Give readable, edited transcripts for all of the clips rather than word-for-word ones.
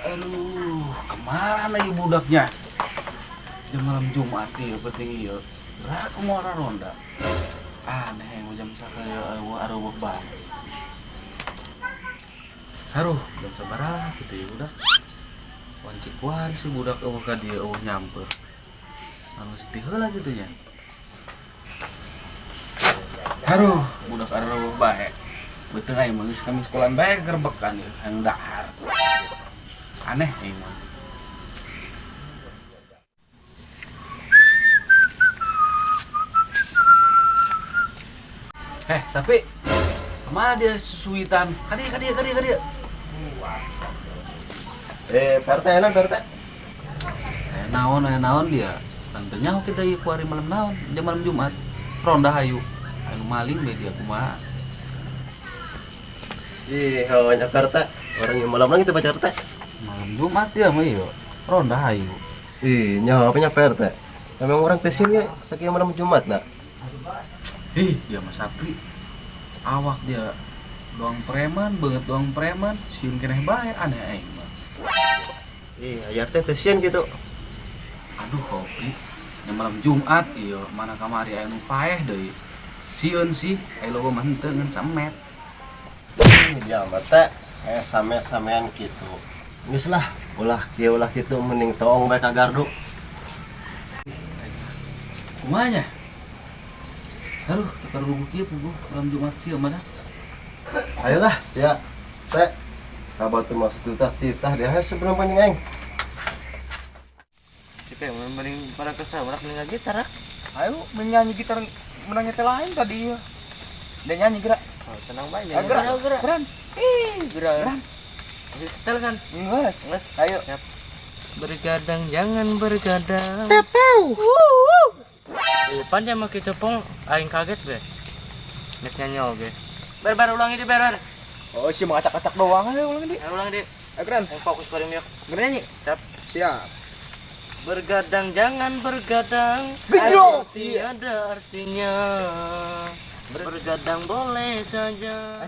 Aduh, kemana ya budaknya? Jam malam Jumat ya, penting iya. Aku mau ronda. Aneh, jam sakaya aduh beban. Haruh, jam sabaraha gitu ya budak. Wancik wari si budak eueuh ka dieu eueuh nyamper. Anu sedih heula gitu nya. Haruh, budak aduh bae. Beuteung aing mah geus kami sekolah bae gerbekan ieu, hayang dahar. Aneh aing mah. Sapi. Kemana dia susuitan? Kadia. PRT enak PRT. Naon dia. Tantenya kita ieu kuari malam naon, jam malam Jumat. Ronda hayu. Anu maling bae dia kumaha. Ih, hawanya PRT. Orang yang malam lagi tuh PRT. Malam Jumat dia mah ieu. Ronda hayu. Ih, nyawanya PRT. Memang orang tesinnya sekian malam Jumat nak. Ih, dia mah Sapri. Awak dia doang preman, banget doang preman, sieun keneh bae aneh aing mah. Ih, ayar teh tesin gitu. Aduh kopi. Yang malam Jumat ieu mana kamari aya nu paeh deui. Sieun sih, aya loba mah henteu ngan samet. Ih, dia mah teh same-samean gitu. Geus lah, ulah kitu mending toong bae ka gardu. Kumanya? Aduh, tukar buku kieu puguh malam Jumat kieu mana? Ayolah, ya. Teh, kabar tuh masuk titah dia sebelum paning aing. Kita mending pada kesal, menak meninggal gitar ah. Ayo menyanyi gitar menangnya teh lain tadi ya. Dia nyanyi gerak. Oh, tenang bae. Gerak. Gerak. Gerak. Setel kan? Nges. Ayo. Siap. Bergadang jangan bergadang. Panjang mah kita pong aing kaget be. Nek nyanyi oge. Bar ulangi di bar. Oh si mengacak-acak doang ayo ulang di. Ulang di. Ayo keren. Fokus pada miok. Nyanyi. Siap. Bergadang jangan bergadang. Bidro. Tiada artinya. Bergadang boleh saja.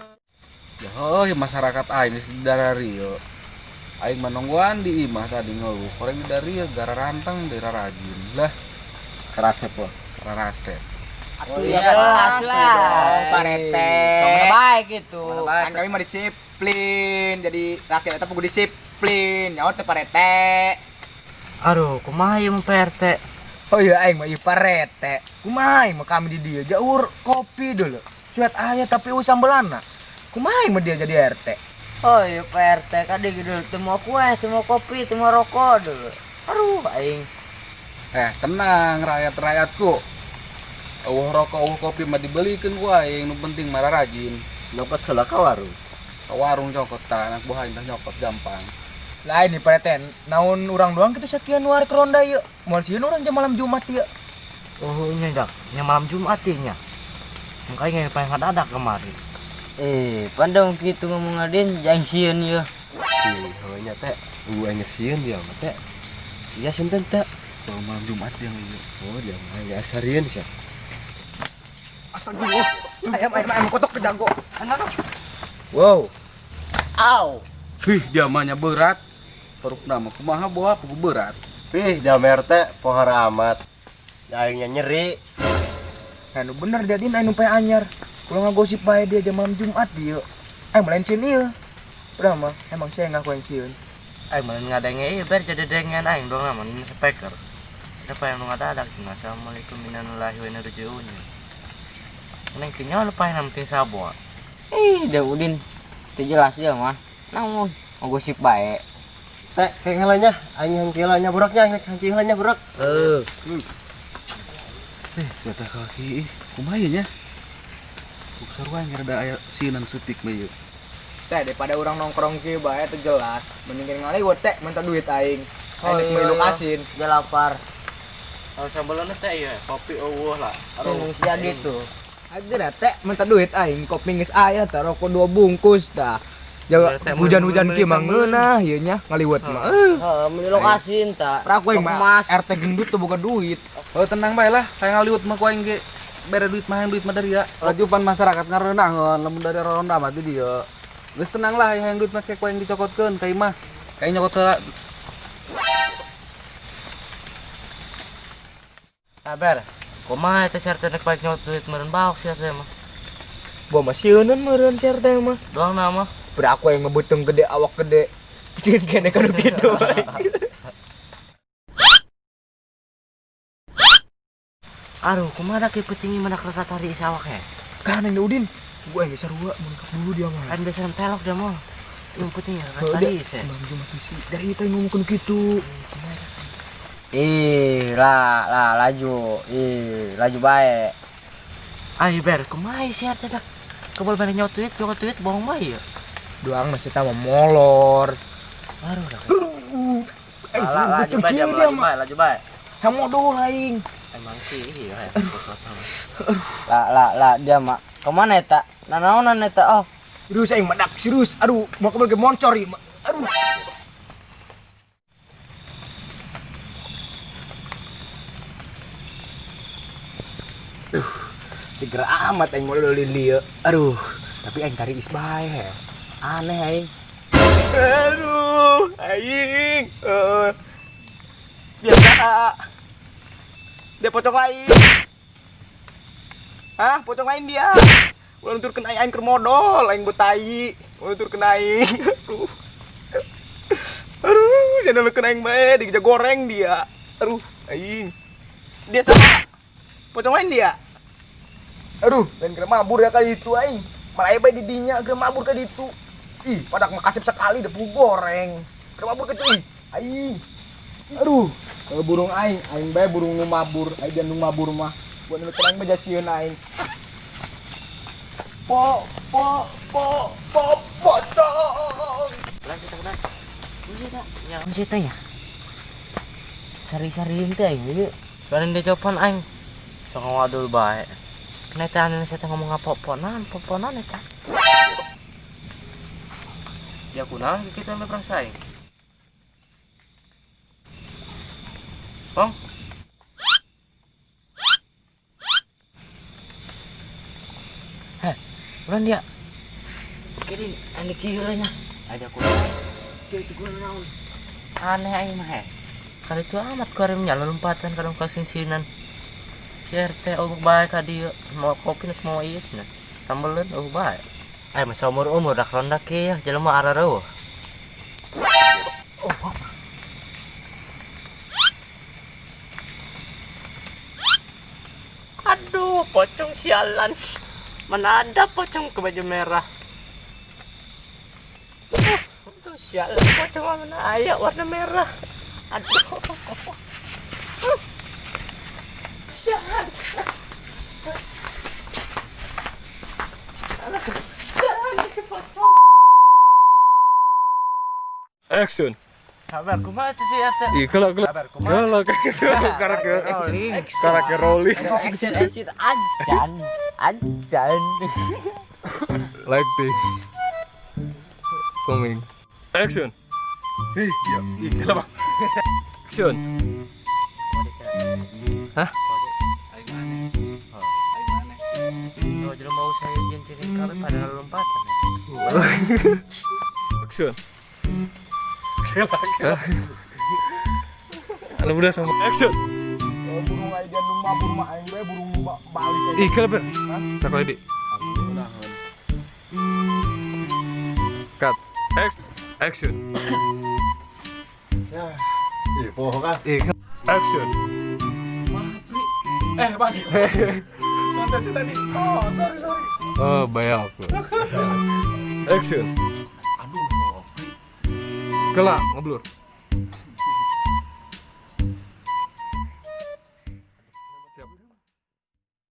Oh, ya masyarakat aing di daerah Rio. Aing menungguan di imah tadi ngeluh. Koreng di dari gara rantang di rajin lah. Kerasep loh. Rarase. Oh iya kelas lah. Parete. Sama baik gitu. Kan kami mah disiplin. Jadi rakyat eta kudu disiplin. Nyawa teh parete. Aduh, kumaha ieu mah PRT? Oh iya aing mah ieu parete. Kumaha mah kami di dia jaur kopi dulu. Cuet aya tapi usah belana. Kumaha mah dia jadi RT. Oh iya PRT kan di gitu teu mau kue, teu mau kopi, teu mau rokok dulu. Aduh aing. Tenang rakyat-rakyatku. Eueuh rokok, eueuh kopi mah dibelikeun ku aing, nu penting mah rajin. Nyokot heula ka warung. Ka warung cokot tah anak buah tah nyokot gampang. Lain nih parete. Naon urang doang kitu sakieu nu ari ronda ieu. Moal sieun urang jam malam Jumat ieu. Oh nya dak, nya malam Jumat nya. Makanya pengen ngadadak kemari. Pandang gitu ngomong aden jang sieun ieu. Ih, hawanya teh aing sieun dia mah teh. Iya sinten teh? Kalau malam Jumat yang ieu. Oh, dia mah ya asarieun sia. Astagfirullah. Ayam kotok ke jago. Wow. Au. Wih, dia mah nya berat. Perukna mah kumaha boa pugu berat. Ih, jamer teh pohara amat. Aingnya nyeri. Anu bener dia din anu pae anyar. Kulo ngagosip bae dia jam malam Jumat dia. Melain sieun ieu. Udah mah emang saya ngaku yang sieun. Aing mah ngadenge ieu ber jadi dengan aing dong namun speaker. Apa yang ngadadak? Assalamualaikum warahmatullahi wabarakatuh. Neng kinya lupa yang namanya sabo. Dah udin, itu jelas dia mah. Namun ngagosip bae. Teh, kayak ngelanya, aing yang kilanya buraknya, yang kilanya burak. Jatah kaki kumaha ieu nya? Ku sarua ngerada aya sieunan seutik mah ieu. Teh daripada orang nongkrong kieu bae teh jelas. Mending ngaliwat teh minta duit aing. Aing milu asin. Dia lapar. Kalau sebelumnya teh ya kopi eueuh lah. Seneng jadi tuh. Aja teh minta duit aing kopi geus aya teh rokok 2 bungkus tah. Jaga hujan-hujan kieu mah ngeunah ieu nya ngaliwat mah. Heeh, milu asin tah. Raku aing mah Mas. RT gendut tuh boga duit. Oh tenang bae lah, kayak ngaliwat mah ku aing ge bere duit mah dari ya. Rajupan masyarakat ngareunahkeun lamun dari ronda mah di dieu. Geus tenang lah yang duit mah ku aing dicokotkeun ka imah. Kayaknya kota Sabar. Kumaha eta share nek baik nyot duit meureun baok sia teh mah. Gua masih euneun meureun share teh mah. Doang nama. Ber aku yang ngebeuteung gede awak gede. Pikeun kene kan gitu. Aduh, kumaha da kieu peuting mana kereta tari sawak he. Kan ini Udin. Gua yang sarua mengkap dulu dia mah. Kan biasa telok dia mah. Yang peuting ya Kalau tadi dia- se. Bang cuma sisi. Dari itu yang ngomongin gitu. laju baik. Ayo ber, kumaha share teh dak. Kebal bane nyot duit bohong bae ya. Doang masih tahu molor. Aduh dah. Laju baik, laju baik. Kamu doang aing. Emang sih iya he. Dia mak. Kemana eta? Nanaonan eta? Oh, Serius aing madak serius. Aduh, mau kebal ke moncor ieu. Aduh. Segera amat aing modal lieu. Aduh, tapi aing tari is bae he. Aneh aing. Aduh, aing. Biasa. Dia pocong lain. Hah, pocong lain dia. Ulah nuturkeun aing keur modal, aing betai. Ulah nuturkeun aing. Aduh. Aduh, jangan nuturkeun aing bae, digeja goreng dia. Aduh, aing. Dia sama. Pocong lain dia. Aduh, dan kira mabur ya kali itu aing. Malah bae di dinya kira mabur ka ditu. Ih, padak makasip sekali depu goreng. Kira mabur ka cuy. Aing. Aduh, kalau burung aing bae burung nu mabur, aing nu mabur mah. Buat nu terang mah jasieun aing. Pocong. Lanjut dah. Ini dah. Yang situ ya. Sari-sari teh aing ieu. Soalnya dia copan aing. Sok ngadul bae. Kena teh anu saya ngomong poponan eta. Ya kunaon kita mah perasa aing. Bang. Heh, ulan dia. Kiri ane kieu nya. Ada kunaon. Kieu itu kunaon. Aneh aing mah he. Kali itu amat kuaremnya lompatan kadang kasinsinan. CRT oh bae ka dieu mau kopi nu mau ieu cenah. Sambeleun oh bae. Aya mah umur dak ronda kieu jelema arareuh. Aduh, pocong sialan. Mana ada pocong ke baju merah. Aduh, sialan pocong mana aya warna merah. Aduh. Sialan. Sialan itu pocong. Action. Kabar kumaha tuh sih eta? Iya kalau karakter rolling Action ajan. like this. Coming. Action. Action. Hah? Oh, jadi mau saya izin cilik kami pada lompatan. Action. Anu udah sama action. Burung aing nu mabur mah aing bae burung balik. Ih, kalau ber. Sakali di. Cut. Action. Ih, poho kan. Action. Bang. Fantasi tadi. Oh, sorry. Oh, bayar aku. Action. Kelak, ngeblur.